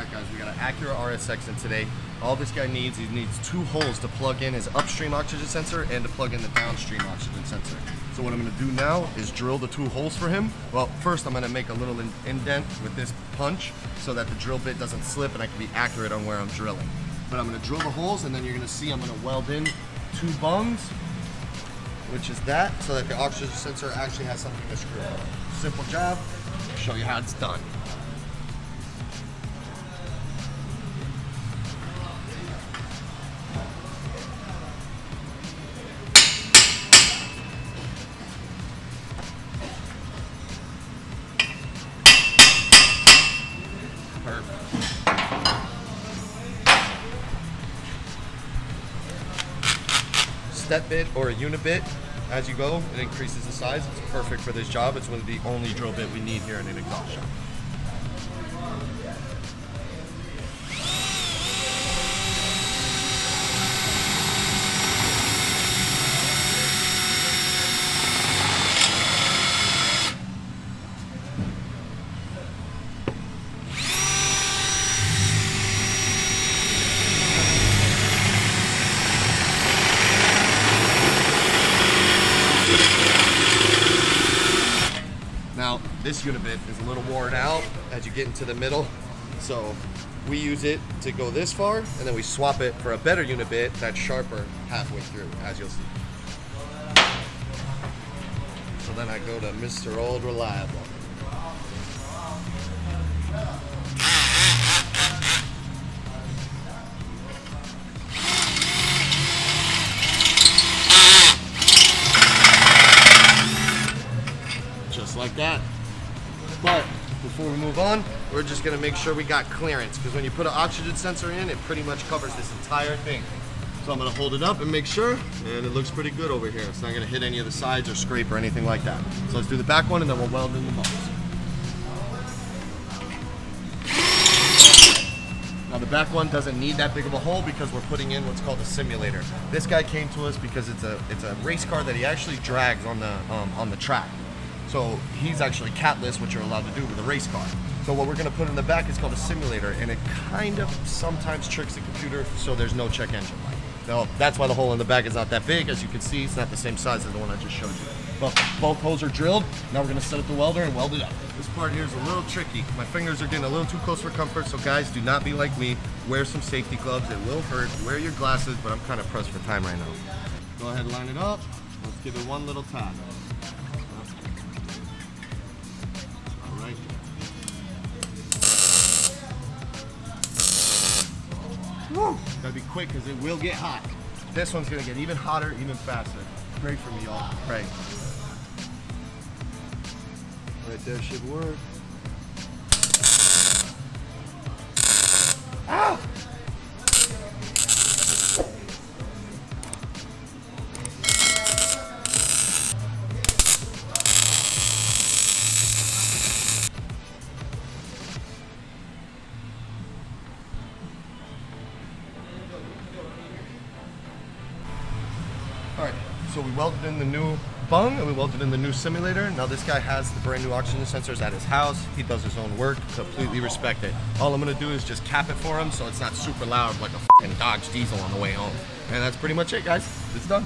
Alright guys, we got an Acura RSX in today. All this guy needs, he needs 2 holes to plug in his upstream oxygen sensor and to plug in the downstream oxygen sensor. So what I'm going to do now is drill the 2 holes for him. Well, first I'm going to make a little indent with this punch so that the drill bit doesn't slip and I can be accurate on where I'm drilling. But I'm going to drill the holes and then you're going to see I'm going to weld in 2 bungs, which is that, so that the oxygen sensor actually has something to screw on. Simple job. I'll show you how it's done. Step bit or a unit bit as you go, it increases the size. It's perfect for this job. It's one of the only drill bit we need here in an exhaust shop. Now, this unit bit is a little worn out as you get into the middle, so we use it to go this far, and then we swap it for a better unit bit that's sharper halfway through, as you'll see. So then I go to Mr. Old Reliable. Just like that. But before we move on, we're just gonna make sure we got clearance, because when you put an oxygen sensor in, it pretty much covers this entire thing. So I'm gonna hold it up and make sure, and it looks pretty good over here. It's not gonna hit any of the sides or scrape or anything like that. So let's do the back one and then we'll weld in the bungs. Now the back one doesn't need that big of a hole because we're putting in what's called a simulator. This guy came to us because it's a race car that he actually drags on the track. So he's actually catless, which you're allowed to do with a race car. So what we're gonna put in the back is called a simulator, and it kind of sometimes tricks the computer so there's no check engine light. So that's why the hole in the back is not that big. As you can see, it's not the same size as the one I just showed you. But both holes are drilled. Now we're gonna set up the welder and weld it up. This part here is a little tricky. My fingers are getting a little too close for comfort, so guys, do not be like me. Wear some safety gloves, it will hurt. Wear your glasses, but I'm kind of pressed for time right now. Go ahead and line it up. Let's give it one little tap. Alright. Woo! Gotta be quick because it will get hot. This one's gonna get even hotter, even faster. Pray for me, y'all. Pray. Right there should work. Ah! Alright, so we welded in the new bung and we welded in the new simulator. Now this guy has the brand new oxygen sensors at his house. He does his own work, completely respect it. All I'm gonna do is just cap it for him so it's not super loud like a f***ing Dodge diesel on the way home. And that's pretty much it, guys. It's done.